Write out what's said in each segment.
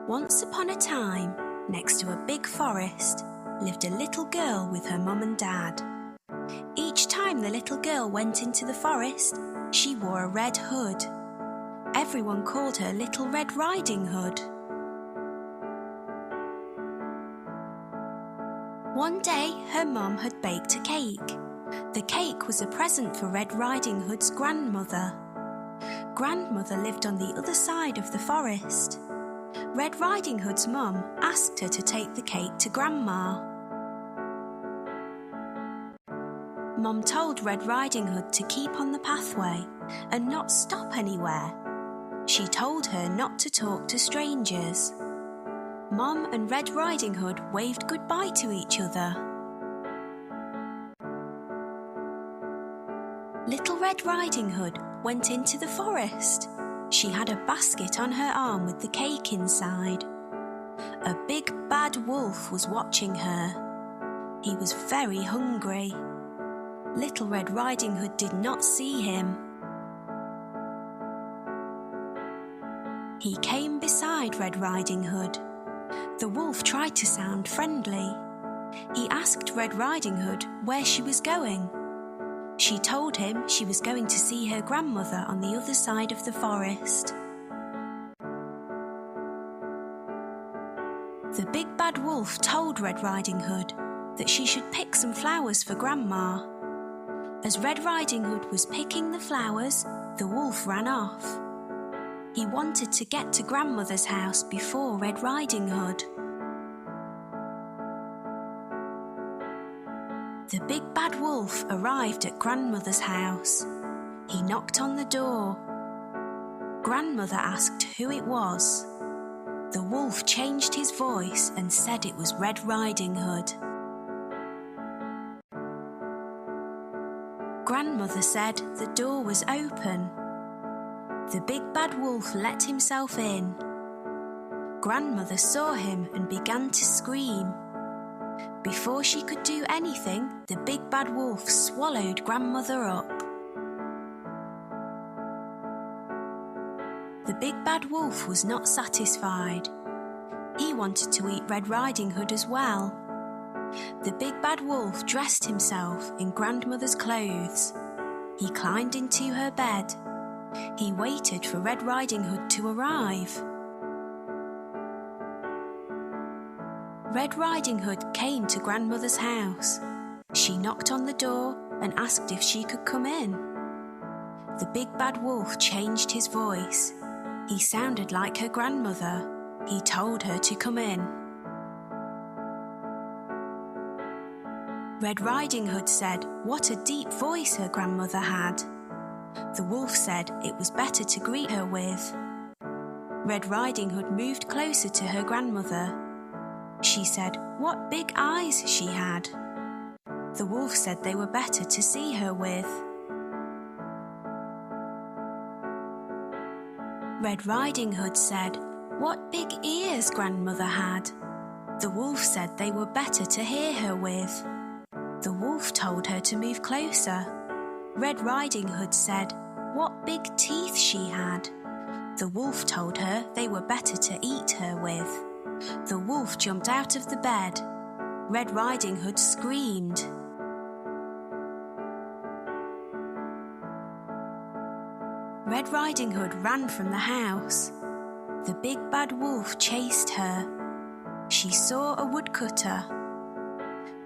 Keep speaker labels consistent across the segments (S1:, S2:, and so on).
S1: Once upon a time, next to a big forest, lived a little girl with her mum and dad. Each time the little girl went into the forest, she wore a red hood. Everyone called her Little Red Riding Hood. One day, her mum had baked a cake. The cake was a present for Red Riding Hood's grandmother. Grandmother lived on the other side of the forest. Red Riding Hood's mum asked her to take the cake to Grandma. Mum told Red Riding Hood to keep on the pathway and not stop anywhere. She told her not to talk to strangers. Mum and Red Riding Hood waved goodbye to each other. Little Red Riding Hood went into the forest. She had a basket on her arm with the cake inside. A big bad wolf was watching her. He was very hungry. Little Red Riding Hood did not see him. He came beside Red Riding Hood. The wolf tried to sound friendly. He asked Red Riding Hood where she was going. She told him she was going to see her grandmother on the other side of the forest. The big bad wolf told Red Riding Hood that she should pick some flowers for Grandma. As Red Riding Hood was picking the flowers, the wolf ran off. He wanted to get to Grandmother's house before Red Riding Hood. The big bad wolf arrived at Grandmother's house. He knocked on the door. Grandmother asked who it was. The wolf changed his voice and said it was Red Riding Hood. Grandmother said the door was open. The big bad wolf let himself in. Grandmother saw him and began to scream. Before she could do anything, the big bad wolf swallowed Grandmother up. The big bad wolf was not satisfied. He wanted to eat Red Riding Hood as well. The big bad wolf dressed himself in Grandmother's clothes. He climbed into her bed. He waited for Red Riding Hood to arrive. Red Riding Hood came to Grandmother's house. She knocked on the door and asked if she could come in. The big bad wolf changed his voice. He sounded like her grandmother. He told her to come in. Red Riding Hood said what a deep voice her grandmother had. The wolf said it was better to greet her with. Red Riding Hood moved closer to her grandmother. She said what big eyes she had. The wolf said they were better to see her with. Red Riding Hood said what big ears Grandmother had. The wolf said they were better to hear her with. The wolf told her to move closer. Red Riding Hood said what big teeth she had. The wolf told her they were better to eat her with. The wolf jumped out of the bed. Red Riding Hood screamed. Red Riding Hood ran from the house. The big bad wolf chased her. She saw a woodcutter.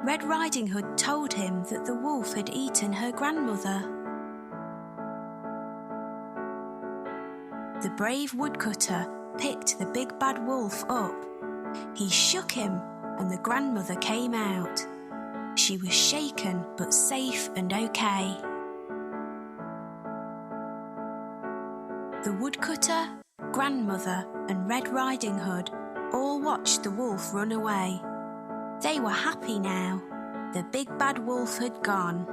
S1: Red Riding Hood told him that the wolf had eaten her grandmother. The brave woodcutter picked the big bad wolf up. He shook him and the grandmother came out. She was shaken but safe and okay. The woodcutter, grandmother and Red Riding Hood all watched the wolf run away. They were happy now. The big bad wolf had gone.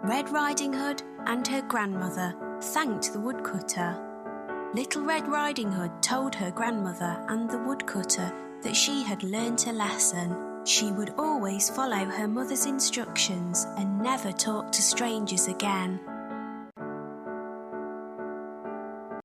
S1: Red Riding Hood and her grandmother thanked the woodcutter. Little Red Riding Hood told her grandmother and the woodcutter that she had learnt a lesson. She would always follow her mother's instructions and never talk to strangers again.